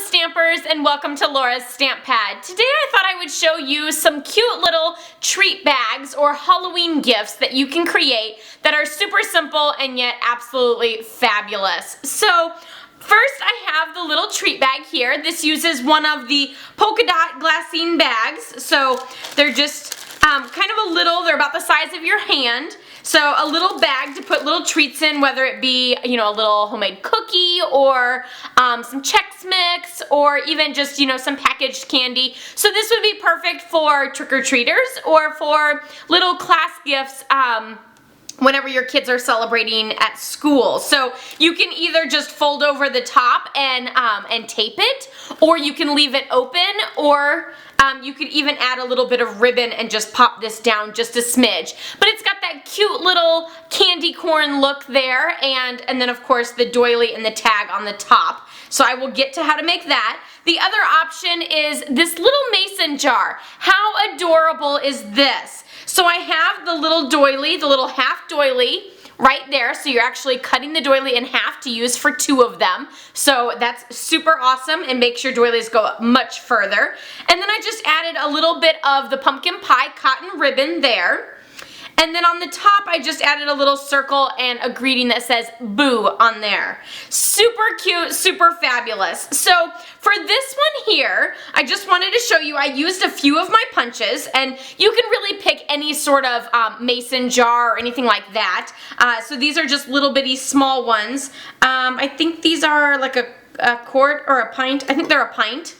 Stampers, and welcome to Laura's Stamp Pad. Today I thought I would show you some cute little treat bags or Halloween gifts that you can create that are super simple and yet absolutely fabulous. So first I have the little treat bag here. This uses one of the polka dot glassine bags. So they're just kind of a little, they're about the size of your hand. So a little bag to put little treats in, whether it be, a little homemade cookie or some Chex Mix or even just, some packaged candy. So this would be perfect for trick-or-treaters or for little class gifts whenever your kids are celebrating at school. So you can either just fold over the top and tape it, or you can leave it open, or you could even add a little bit of ribbon and just pop this down just a smidge. But it's got that cute little candy corn look there, and then of course the doily and the tag on the top. So I will get to how to make that. The other option is this little mason jar. How adorable is this? So I have the little doily, the little half doily right there. So you're actually cutting the doily in half to use for two of them. So that's super awesome, and makes your doilies go much further. And then I just added a little bit of the pumpkin pie cotton ribbon there. And then on the top, I just added a little circle and a greeting that says boo on there. Super cute, super fabulous. So for this one here, I just wanted to show you, I used a few of my punches, and you can really pick any sort of mason jar or anything like that. So these are just little bitty small ones. I think these are like a quart or a pint. I think they're a pint,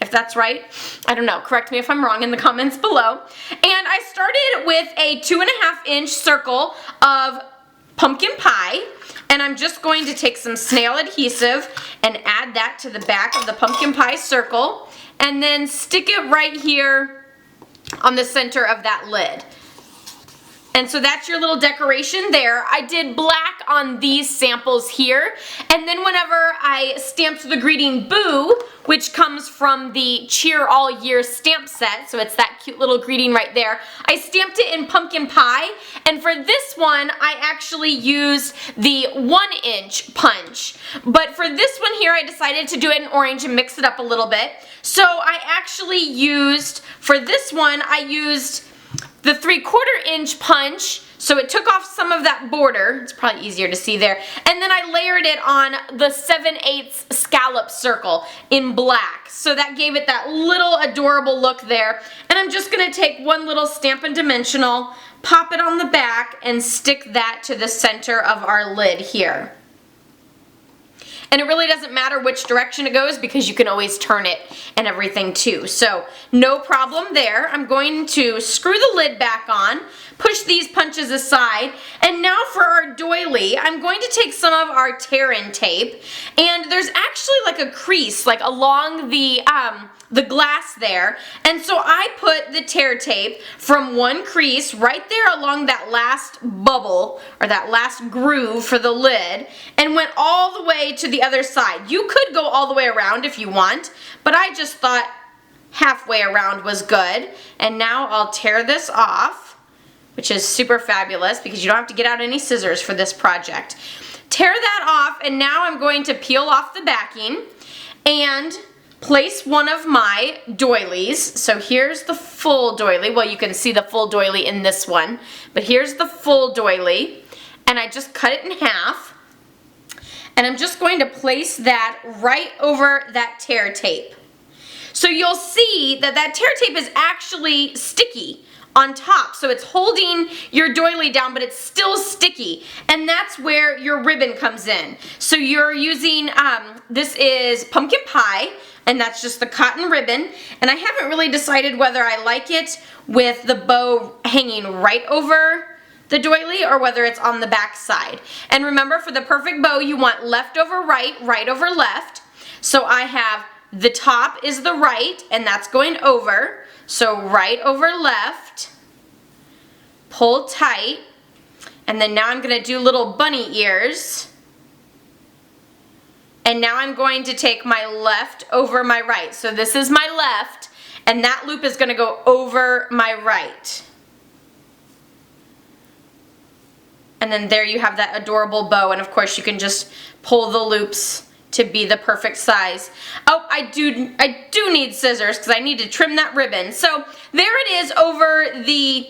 if that's right. I don't know, correct me if I'm wrong in the comments below. And I started with a 2.5-inch circle of pumpkin pie, and I'm just going to take some snail adhesive and add that to the back of the pumpkin pie circle, and then stick it right here on the center of that lid. And so that's your little decoration there. I did black on these samples here, and then whenever I stamped the greeting boo, which comes from the Cheer All Year stamp set, so it's that cute little greeting right there, I stamped it in pumpkin pie, and for this one I actually used the 1-inch punch. But for this one here I decided to do it in orange and mix it up a little bit. So I actually used, for this one, I used the 3/4-inch punch, so it took off some of that border. It's probably easier to see there. And then I layered it on the 7/8 scallop circle in black. So that gave it that little adorable look there. And I'm just going to take one little Stampin' Dimensional, pop it on the back, and stick that to the center of our lid here. And it really doesn't matter which direction it goes because you can always turn it and everything too. So no problem there. I'm going to screw the lid back on, push these punches aside, and now for our doily, I'm going to take some of our tear-in tape, and there's actually like a crease like along the glass there, and so I put the tear tape from one crease right there along that last bubble or that last groove for the lid, and went all the way to the other side. You could go all the way around if you want, but I just thought halfway around was good. And now I'll tear this off, which is super fabulous because you don't have to get out any scissors for this project. Tear that off, and now I'm going to peel off the backing and place one of my doilies. So here's the full doily. Well, you can see the full doily in this one, but here's the full doily, and I just cut it in half, and I'm just going to place that right over that tear tape. So you'll see that that tear tape is actually sticky on top, so it's holding your doily down, but it's still sticky, and that's where your ribbon comes in. So you're using, this is pumpkin pie, and that's just the cotton ribbon, and I haven't really decided whether I like it with the bow hanging right over the doily or whether it's on the back side. And remember, for the perfect bow you want left over right, right over left. So I have the top is the right, and that's going over, so right over left, pull tight, and then now I'm going to do little bunny ears. And now I'm going to take my left over my right. So this is my left, and that loop is going to go over my right. And then there you have that adorable bow, and of course you can just pull the loops to be the perfect size. Oh, I do need scissors because I need to trim that ribbon. So there it is over the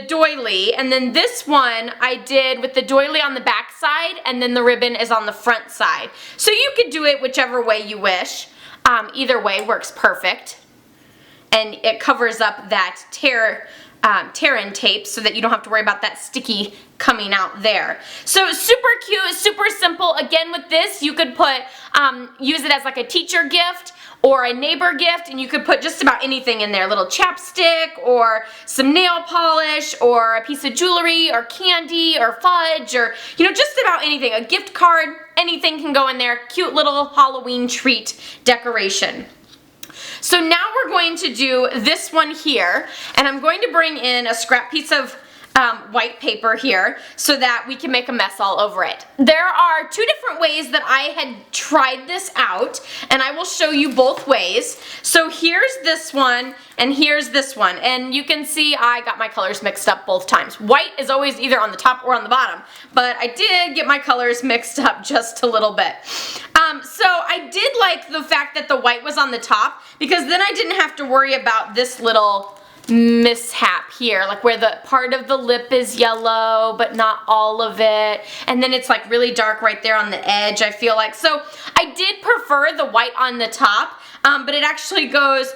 doily, and then this one I did with the doily on the back side, and then the ribbon is on the front side. So you could do it whichever way you wish. Either way works perfect. And it covers up that tear-in tape so that you don't have to worry about that sticky coming out there. So super cute, super simple. Again, with this you could put, use it as like a teacher gift or a neighbor gift, and you could put just about anything in there. A little chapstick or some nail polish or a piece of jewelry or candy or fudge or, you know, just about anything. A gift card, anything can go in there. Cute little Halloween treat decoration. So now we're going to do this one here, and I'm going to bring in a scrap piece of white paper here so that we can make a mess all over it. There are two different ways that I had tried this out, and I will show you both ways. So here's this one and here's this one, and you can see I got my colors mixed up both times. White is always either on the top or on the bottom, but I did get my colors mixed up just a little bit. So I did like the fact that the white was on the top, because then I didn't have to worry about this little mishap here, like where the part of the lip is yellow but not all of it, and then it's like really dark right there on the edge, I feel like. So I did prefer the white on the top, but it actually goes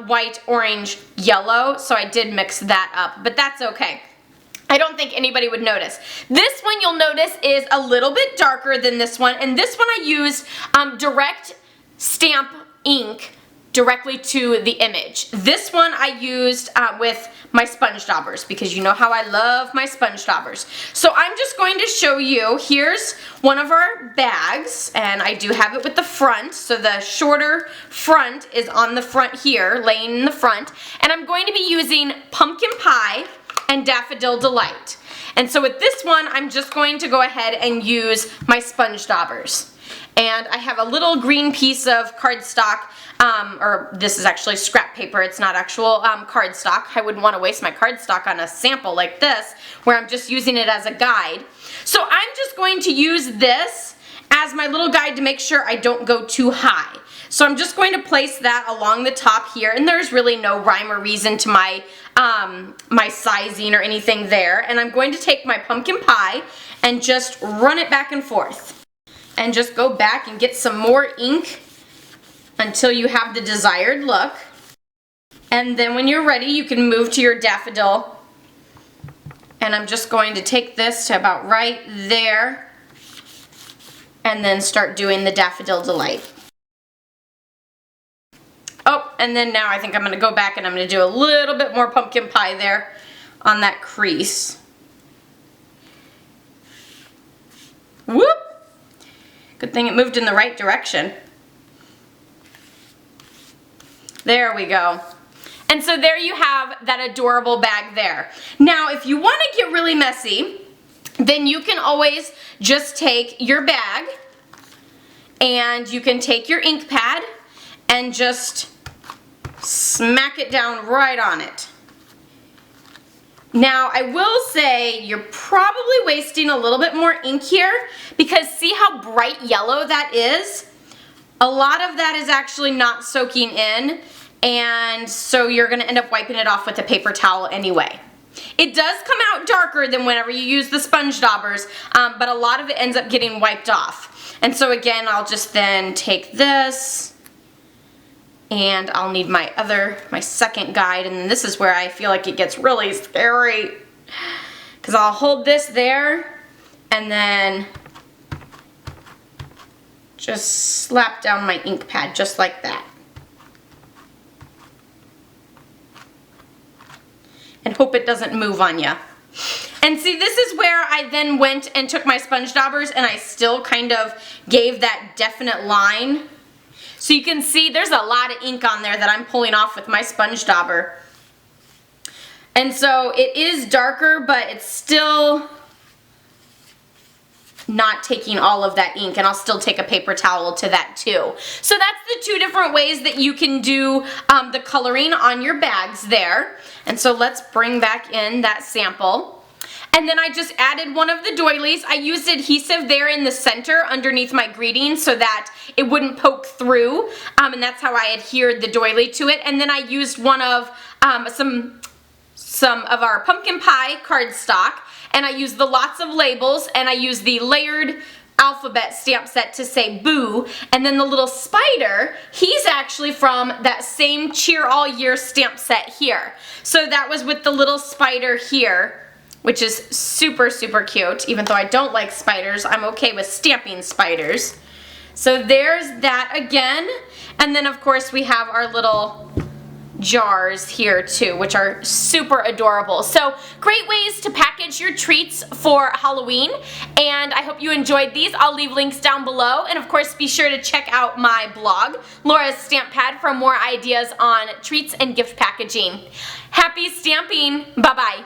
white, orange, yellow, so I did mix that up, but that's okay. I don't think anybody would notice. This one you'll notice is a little bit darker than this one, and this one I used direct stamp ink directly to the image. This one I used with my sponge daubers, because you know how I love my sponge daubers. So I'm just going to show you, here's one of our bags, and I do have it with the front, so the shorter front is on the front here, laying in the front, and I'm going to be using Pumpkin Pie and Daffodil Delight. And so with this one, I'm just going to go ahead and use my sponge daubers. And I have a little green piece of cardstock, or this is actually scrap paper, it's not actual cardstock. I wouldn't want to waste my cardstock on a sample like this, where I'm just using it as a guide. So I'm just going to use this as my little guide to make sure I don't go too high. So I'm just going to place that along the top here, and there's really no rhyme or reason to my my sizing or anything there. And I'm going to take my pumpkin pie and just run it back and forth. And just go back and get some more ink until you have the desired look. And then when you're ready, you can move to your daffodil. And I'm just going to take this to about right there and then start doing the Daffodil Delight. Oh, and then now I think I'm going to go back and I'm going to do a little bit more pumpkin pie there on that crease. Whoop! Good thing it moved in the right direction. There we go. And so there you have that adorable bag there. Now, if you want to get really messy, then you can always just take your bag and you can take your ink pad and just smack it down right on it. Now, I will say you're probably wasting a little bit more ink here, because see how bright yellow that is? A lot of that is actually not soaking in, and so you're going to end up wiping it off with a paper towel anyway. It does come out darker than whenever you use the sponge daubers, but a lot of it ends up getting wiped off. And so again, I'll just then take this, and I'll need my second guide, and this is where I feel like it gets really scary, because I'll hold this there and then just slap down my ink pad just like that. And hope it doesn't move on you. And see, this is where I then went and took my sponge daubers and I still kind of gave that definite line. So you can see there's a lot of ink on there that I'm pulling off with my sponge dauber. And so it is darker, but it's still not taking all of that ink, and I'll still take a paper towel to that too. So that's the two different ways that you can do the coloring on your bags there. And so let's bring back in that sample. And then I just added one of the doilies. I used adhesive there in the center underneath my greeting so that it wouldn't poke through, and that's how I adhered the doily to it. And then I used one of some of our pumpkin pie cardstock, and I used the lots of labels, and I used the layered alphabet stamp set to say boo. And then the little spider, he's actually from that same Cheer All Year stamp set here. So that was with the little spider here, which is super, super cute. Even though I don't like spiders, I'm okay with stamping spiders. So there's that again. And then of course we have our little jars here too, which are super adorable. So great ways to package your treats for Halloween, and I hope you enjoyed these. I'll leave links down below, and of course be sure to check out my blog, Laura's Stamp Pad, for more ideas on treats and gift packaging. Happy stamping! Bye-bye!